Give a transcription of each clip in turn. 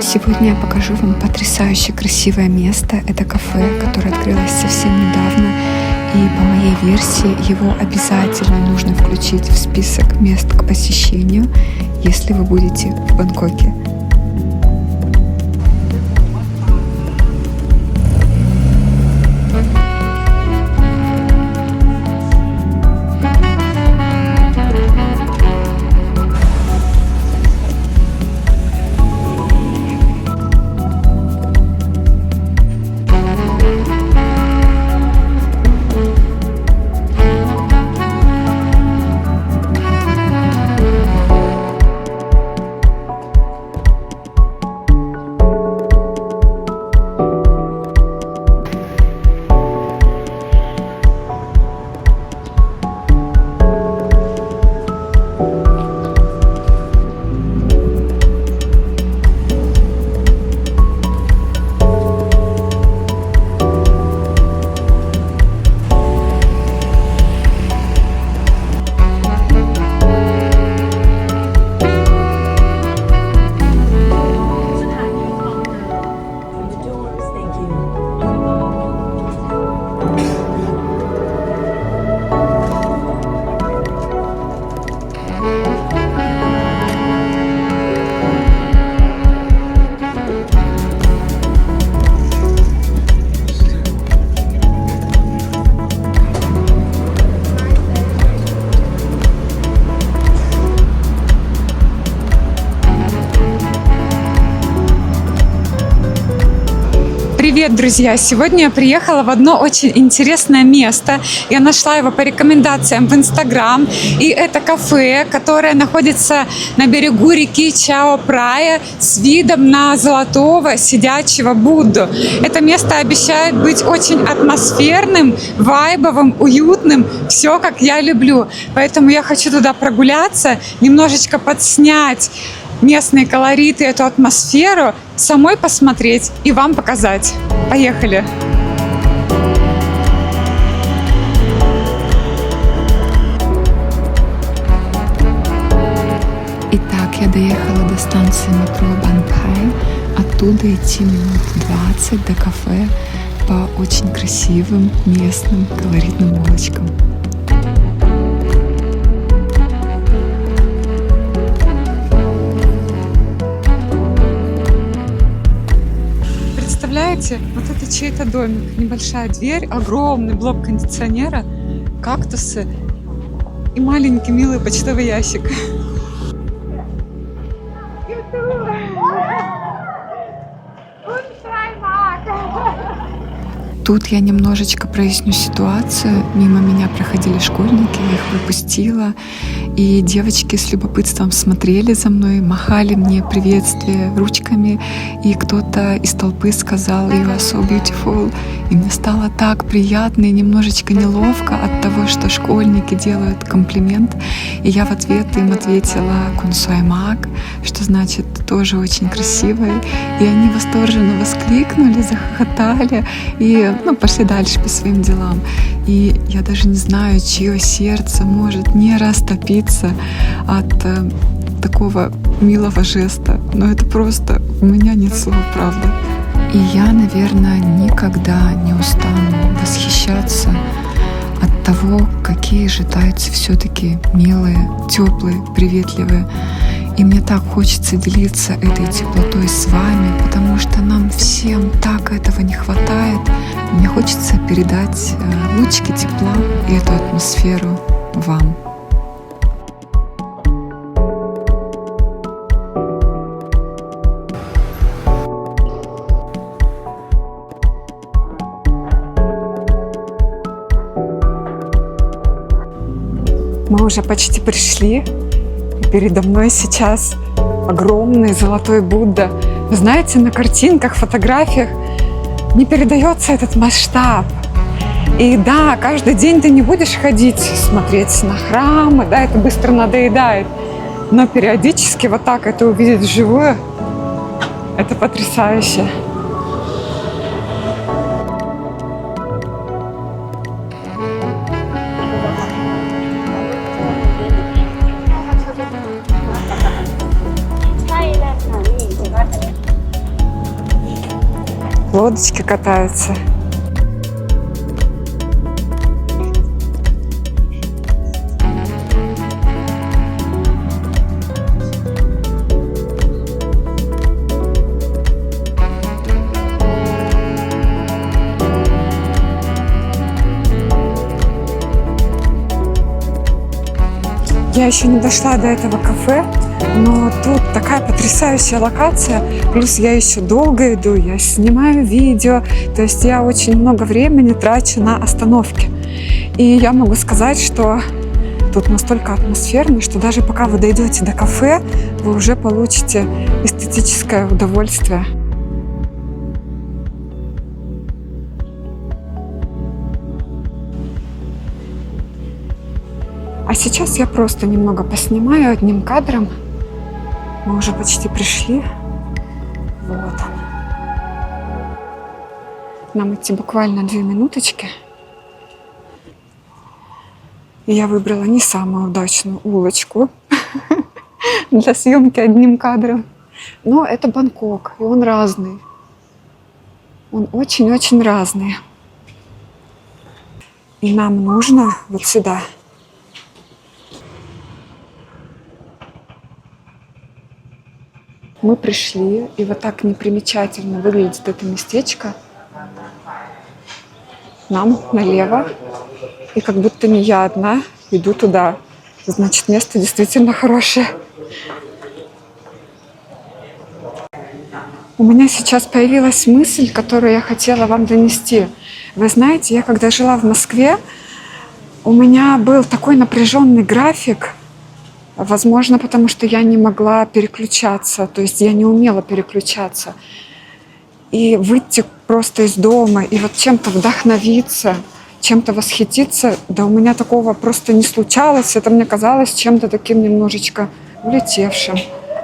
Сегодня я покажу вам потрясающе красивое место. Это кафе, которое открылось совсем недавно. И по моей версии его обязательно нужно включить в список мест к посещению, если вы будете в Бангкоке. Привет, друзья! Сегодня я приехала в одно очень интересное место. Я нашла его по рекомендациям в Инстаграм. И это кафе, которое находится на берегу реки Чао-Прая с видом на золотого сидячего Будду. Это место обещает быть очень атмосферным, вайбовым, уютным. Все, как я люблю. Поэтому я хочу туда прогуляться, немножечко подснять местные колориты, эту атмосферу, самой посмотреть и вам показать. Поехали! Итак, я доехала до станции метро Банпай. Оттуда идти минут 20 до кафе по очень красивым местным колоритным улочкам. Представляете, вот это чей-то домик, небольшая дверь, огромный блок кондиционера, кактусы и маленький милый почтовый ящик. Тут я немножечко проясню ситуацию. Мимо меня проходили школьники, я их выпустила. И девочки с любопытством смотрели за мной, махали мне приветствие ручками. И кто-то из толпы сказал «You are so beautiful». И мне стало так приятно и немножечко неловко от того, что школьники делают комплимент. И я в ответ им ответила «Кунсуаймак», что значит «тоже очень красивая». И они восторженно воскликнули, захохотали и пошли дальше по своим делам. И я даже не знаю, чье сердце может не растопиться от такого милого жеста. Но это просто, у меня нет слов, правда. И я, наверное, никогда не устану восхищаться от того, какие же тайцы все-таки милые, теплые, приветливые. И мне так хочется делиться этой теплотой с вами, потому что нам всем так этого не хватает. Мне хочется передать лучики тепла и эту атмосферу вам. Мы уже почти пришли. Передо мной сейчас огромный золотой Будда. Вы знаете, на картинках, фотографиях не передается этот масштаб. И да, каждый день ты не будешь ходить, смотреть на храмы, да, это быстро надоедает. Но периодически вот так это увидеть вживую, это потрясающе. лодочки катаются. Я еще не дошла до этого кафе, но тут такая потрясающая локация. Плюс я еще долго иду, я снимаю видео. То есть я очень много времени трачу на остановки. И я могу сказать, что тут настолько атмосферно, что даже пока вы дойдете до кафе, вы уже получите эстетическое удовольствие. А сейчас я просто немного поснимаю одним кадром. Мы уже почти пришли. Вот он. Нам идти буквально 2 минуточки. И я выбрала не самую удачную улочку для съемки одним кадром. Но это Бангкок, и он разный. Он очень-очень разный. И нам нужно вот сюда. Мы пришли, и вот так непримечательно выглядит это местечко. Нам налево, и как будто не я одна иду туда. Значит, место действительно хорошее. У меня сейчас появилась мысль, которую я хотела вам донести. Вы знаете, я когда жила в Москве, у меня был такой напряженный график. Возможно, потому что я не могла переключаться, то есть я не умела переключаться. И выйти просто из дома и вот чем-то вдохновиться, чем-то восхититься, да у меня такого просто не случалось. Это мне казалось чем-то таким немножечко улетевшим.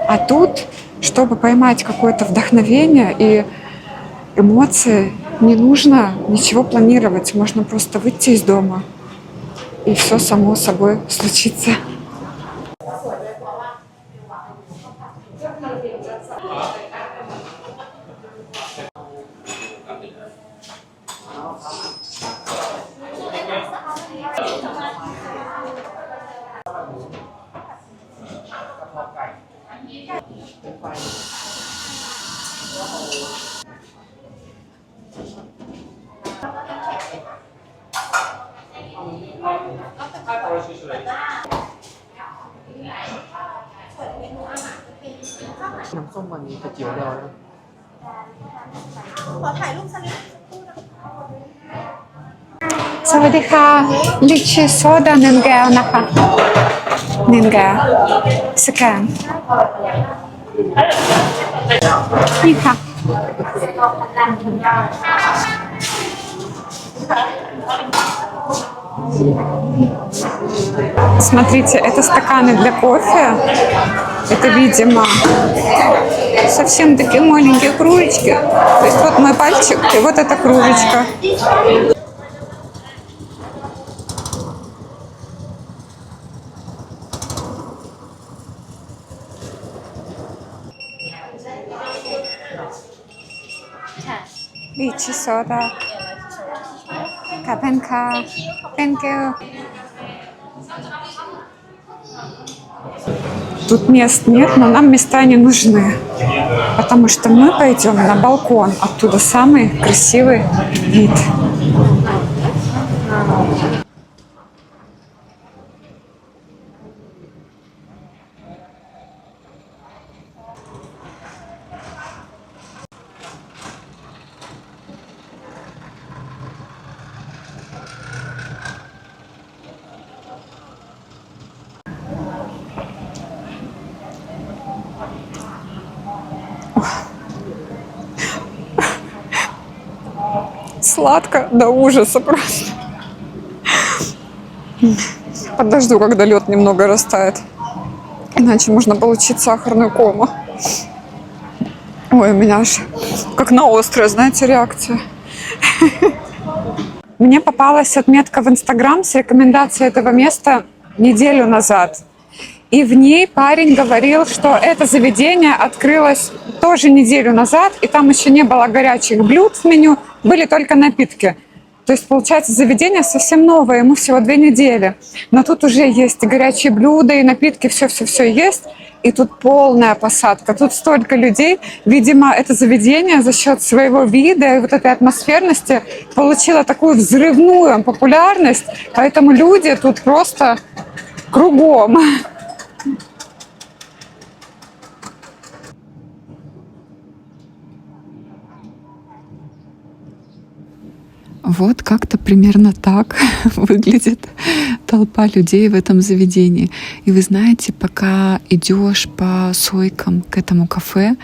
А тут, чтобы поймать какое-то вдохновение и эмоции, не нужно ничего планировать. Можно просто выйти из дома, и все само собой случится. Савадиха, личи сода ненгео наха. Ненгео. Секен. Иха. Смотрите, это стаканы для кофе. Это, видимо, совсем такие маленькие кружечки. То есть вот мой пальчик, и вот эта кружечка. Личи сода. Капенка. Thank you. Тут мест нет, но нам места не нужны, потому что мы пойдем на балкон. Оттуда самый красивый вид. Сладко до ужаса просто. Подожду, когда лед немного растает. Иначе можно получить сахарную кому. Ой, у меня аж как на острое, знаете, реакция. Мне попалась отметка в Инстаграм с рекомендацией этого места неделю назад. И в ней парень говорил, что это заведение открылось тоже неделю назад, и там еще не было горячих блюд в меню, были только напитки. То есть, получается, заведение совсем новое, ему всего 2 недели. Но тут уже есть и горячие блюда, и напитки, все есть. И тут полная посадка, тут столько людей. Видимо, это заведение за счет своего вида и вот этой атмосферности получило такую взрывную популярность, поэтому люди тут просто кругом. Вот как-то примерно так выглядит толпа людей в этом заведении. И вы знаете, пока идешь по сойкам к этому кафе,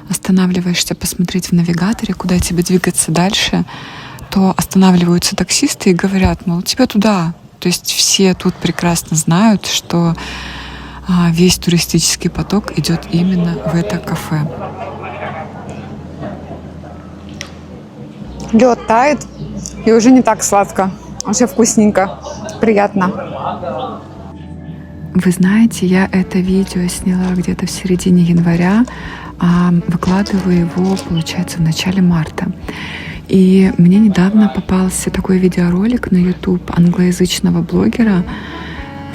останавливаешься посмотреть в навигаторе, куда тебе двигаться дальше, то останавливаются таксисты и говорят, мол, тебе туда. То есть все тут прекрасно знают, что весь туристический поток идет именно в это кафе. Лед тает, и уже не так сладко, уже вкусненько, приятно. Вы знаете, я это видео сняла где-то в середине января, а выкладываю его, получается, в начале марта. И мне недавно попался такой видеоролик на YouTube англоязычного блогера,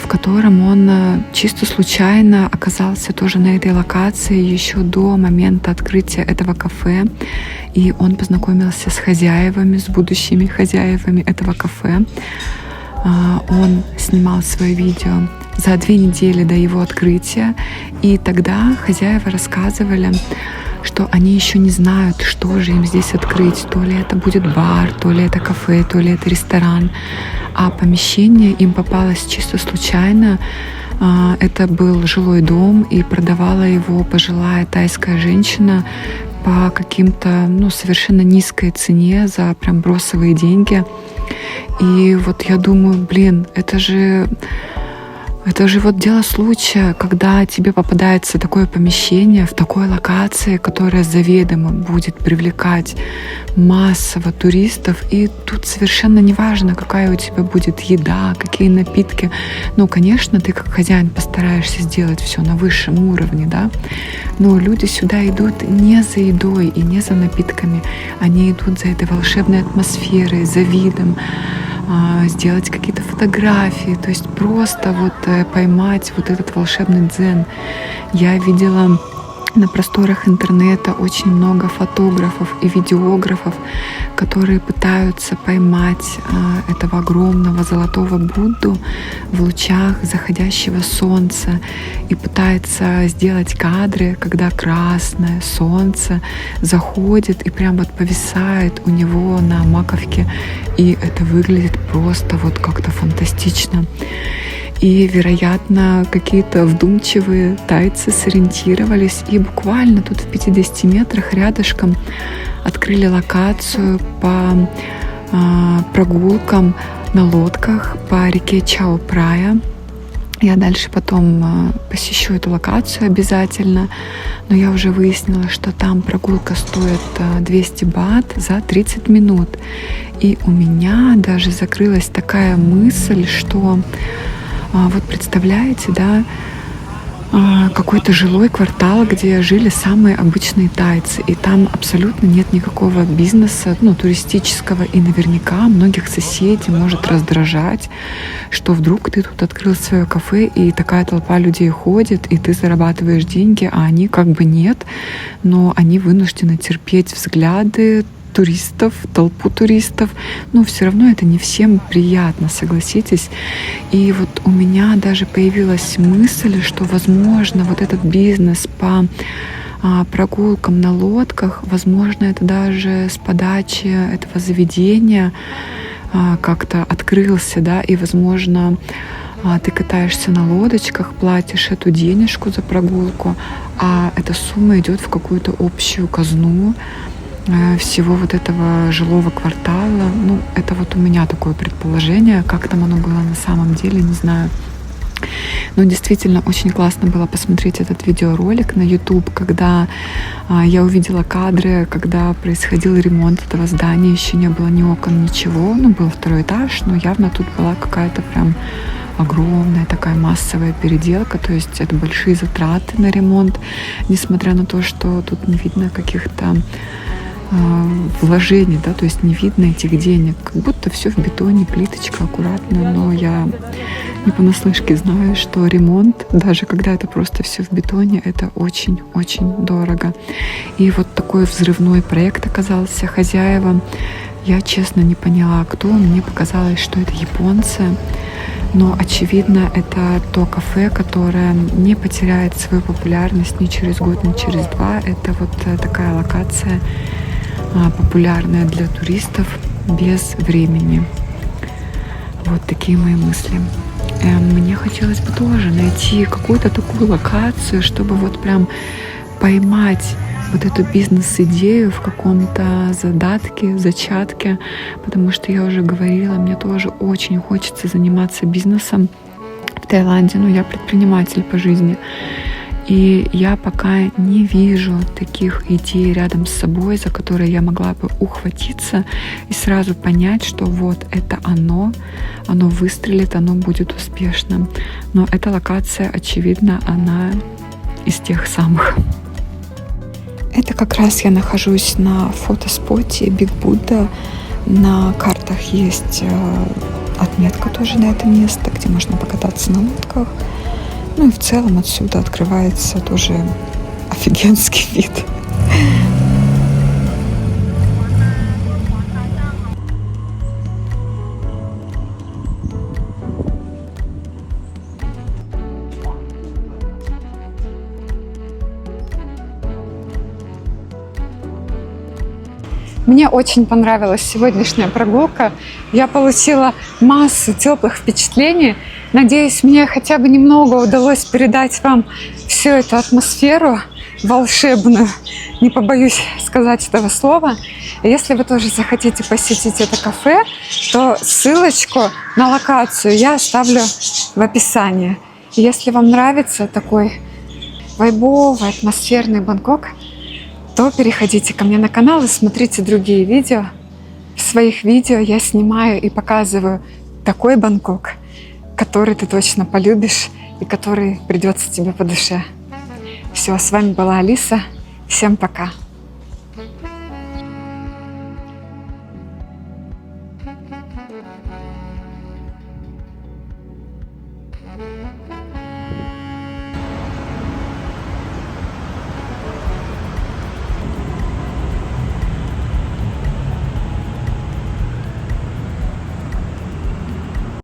в котором он чисто случайно оказался тоже на этой локации еще до момента открытия этого кафе. И он познакомился с хозяевами, с будущими хозяевами этого кафе. Он снимал свое видео за 2 недели до его открытия. И тогда хозяева рассказывали, что они еще не знают, что же им здесь открыть. То ли это будет бар, то ли это кафе, то ли это ресторан. А помещение им попалось чисто случайно. Это был жилой дом, и продавала его пожилая тайская женщина по каким-то совершенно низкой цене за прям бросовые деньги. И вот я думаю, это же вот дело случая, когда тебе попадается такое помещение в такой локации, которая заведомо будет привлекать массово туристов. И тут совершенно не важно, какая у тебя будет еда, какие напитки. Конечно, ты как хозяин постараешься сделать все на высшем уровне, да? Но люди сюда идут не за едой и не за напитками. Они идут за этой волшебной атмосферой, за видом, сделать какие-то фотографии, то есть просто поймать этот волшебный дзен. Я видела на просторах интернета очень много фотографов и видеографов, которые пытаются поймать этого огромного золотого Будду в лучах заходящего солнца и пытаются сделать кадры, когда красное солнце заходит и прям повисает у него на маковке, и это выглядит просто как-то фантастично. И, вероятно, какие-то вдумчивые тайцы сориентировались и буквально тут в 50 метрах рядышком открыли локацию по прогулкам на лодках по реке Чао-Прая. Я дальше потом посещу эту локацию обязательно, но я уже выяснила, что там прогулка стоит 200 бат за 30 минут. И у меня даже закрылась такая мысль, что представляете, да, какой-то жилой квартал, где жили самые обычные тайцы, и там абсолютно нет никакого бизнеса, туристического, и наверняка многих соседей может раздражать, что вдруг ты тут открыл свое кафе, и такая толпа людей ходит, и ты зарабатываешь деньги, а они нет, но они вынуждены терпеть взгляды туристов, толпу туристов, все равно это не всем приятно, согласитесь. И у меня даже появилась мысль, что, возможно, этот бизнес по прогулкам на лодках, возможно, это даже с подачи этого заведения как-то открылся, да, и, возможно, ты катаешься на лодочках, платишь эту денежку за прогулку, а эта сумма идет в какую-то общую казну всего этого жилого квартала. Это у меня такое предположение. Как там оно было на самом деле, не знаю. Но действительно очень классно было посмотреть этот видеоролик на YouTube, когда я увидела кадры, когда происходил ремонт этого здания, еще не было ни окон, ничего, ну, был второй этаж, но явно тут была какая-то прям огромная такая массовая переделка, то есть это большие затраты на ремонт, несмотря на то, что тут не видно каких-то вложений, да, то есть не видно этих денег, как будто все в бетоне, плиточка аккуратно, но я не понаслышке знаю, что ремонт, даже когда это просто все в бетоне, это очень-очень дорого. И вот такой взрывной проект оказался хозяевам. Я честно не поняла, кто. Мне показалось, что это японцы. Но, очевидно, это то кафе, которое не потеряет свою популярность ни через год, ни через два. Это вот такая локация, популярная для туристов без времени. Вот такие мои мысли. Мне хотелось бы тоже найти какую-то такую локацию, чтобы вот прям поймать вот эту бизнес-идею в каком-то задатке, зачатке, потому что я уже говорила, мне тоже очень хочется заниматься бизнесом в Таиланде, я предприниматель по жизни, и я пока не вижу таких идей рядом с собой, за которые я могла бы ухватиться и сразу понять, что вот это оно выстрелит, оно будет успешным. Но эта локация, очевидно, она из тех самых. Это как раз я нахожусь на фотоспоте Big Buddha. На картах есть отметка тоже на это место, где можно покататься на лодках. Ну и в целом отсюда открывается тоже офигенский вид. Мне очень понравилась сегодняшняя прогулка. Я получила массу теплых впечатлений. Надеюсь, мне хотя бы немного удалось передать вам всю эту атмосферу волшебную. Не побоюсь сказать этого слова. Если вы тоже захотите посетить это кафе, то ссылочку на локацию я оставлю в описании. Если вам нравится такой вайбовый, атмосферный Бангкок, то переходите ко мне на канал и смотрите другие видео. В своих видео я снимаю и показываю такой Бангкок, который ты точно полюбишь и который придется тебе по душе. Все, с вами была Алиса. Всем пока!